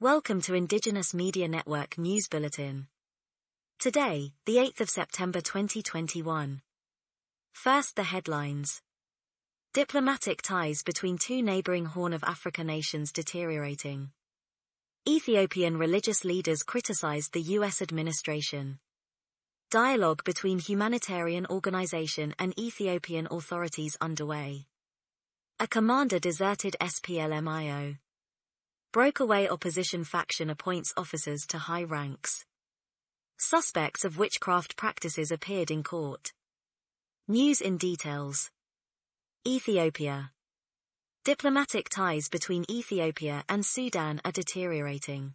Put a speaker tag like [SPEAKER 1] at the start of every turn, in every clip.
[SPEAKER 1] Welcome to Indigenous Media Network News Bulletin. Today, the 8th of September 2021. First, the headlines. Diplomatic ties between two neighbouring Horn of Africa nations deteriorating. Ethiopian religious leaders criticised the US administration. Dialogue between Humanitarian Organization and Ethiopian authorities underway. A commander deserted SPLM-IO. Breakaway opposition faction appoints officers to high ranks. Suspects of witchcraft practices appeared in court. News in details. Ethiopia. Diplomatic ties between Ethiopia and Sudan are deteriorating.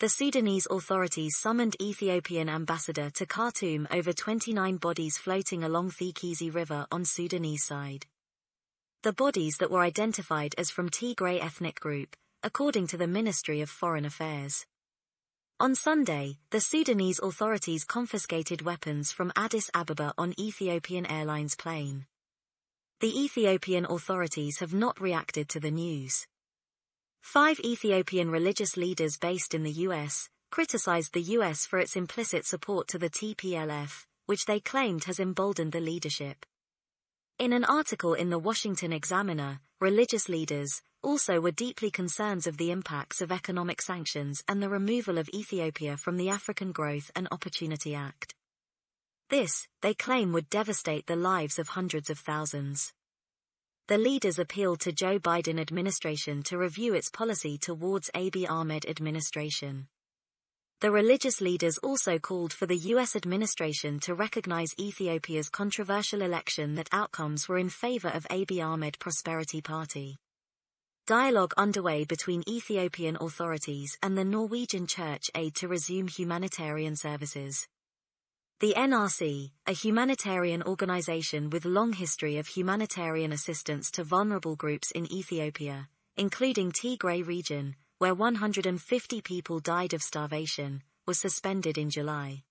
[SPEAKER 1] The Sudanese authorities summoned Ethiopian ambassador to Khartoum over 29 bodies floating along the Kizi River on Sudanese side. The bodies that were identified as from Tigray ethnic group, according to the Ministry of Foreign Affairs. On Sunday, the Sudanese authorities confiscated weapons from Addis Ababa on Ethiopian Airlines plane. The Ethiopian authorities have not reacted to the news. 5 Ethiopian religious leaders based in the US criticized the US for its implicit support to the TPLF, which they claimed has emboldened the leadership. In an article in the Washington Examiner, religious leaders also were deeply concerned of the impacts of economic sanctions and the removal of Ethiopia from the African Growth and Opportunity Act. This, they claim, would devastate the lives of hundreds of thousands. The leaders appealed to Joe Biden administration to review its policy towards Abiy Ahmed administration. The religious leaders also called for the US administration to recognize Ethiopia's controversial election that outcomes were in favor of Abiy Ahmed Prosperity Party. Dialogue underway between Ethiopian authorities and the Norwegian Church aid to resume humanitarian services. The NRC, a humanitarian organization with long history of humanitarian assistance to vulnerable groups in Ethiopia, including Tigray region, where 150 people died of starvation, was suspended in July.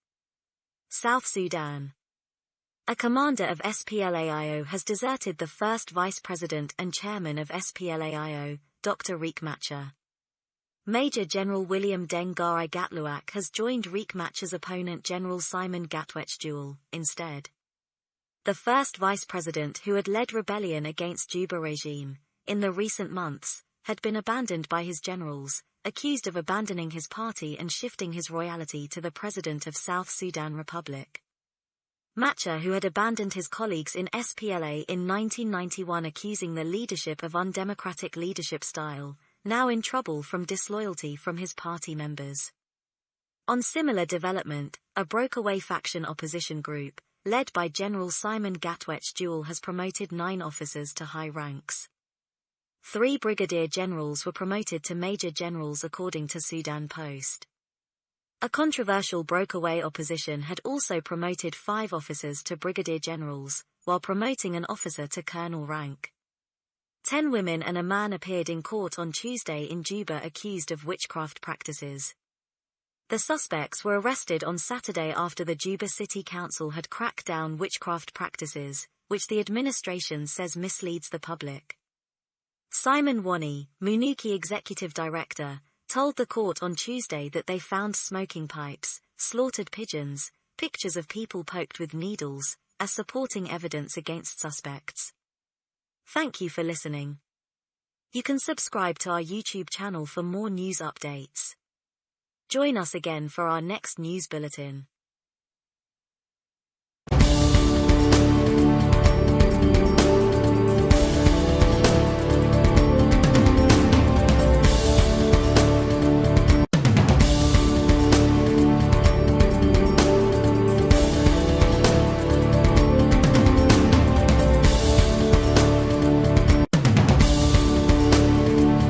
[SPEAKER 1] South Sudan. A commander of SPLA-IO has deserted the first vice president and chairman of SPLA-IO, Dr. Riek Machar. Major General William Dengai Gatluak has joined Riek Machar's opponent General Simon Gatwech instead. The first vice president who had led rebellion against Juba regime, in the recent months, had been abandoned by his generals, accused of abandoning his party and shifting his royalty to the president of South Sudan Republic. Machar, who had abandoned his colleagues in SPLA in 1991 accusing the leadership of undemocratic leadership style, now in trouble from disloyalty from his party members. On similar development, a breakaway faction opposition group, led by General Simon Gatwech has promoted 9 officers to high ranks. 3 brigadier generals were promoted to major generals according to Sudan Post. A controversial breakaway opposition had also promoted 5 officers to brigadier generals, while promoting an officer to colonel rank. 10 women and a man appeared in court on Tuesday in Juba accused of witchcraft practices. The suspects were arrested on Saturday after the Juba City Council had cracked down witchcraft practices, which the administration says misleads the public. Simon Wani, Munuki executive director, told the court on Tuesday that they found smoking pipes, slaughtered pigeons, pictures of people poked with needles, as supporting evidence against suspects. Thank you for listening. You can subscribe to our YouTube channel for more news updates. Join us again for our next news bulletin.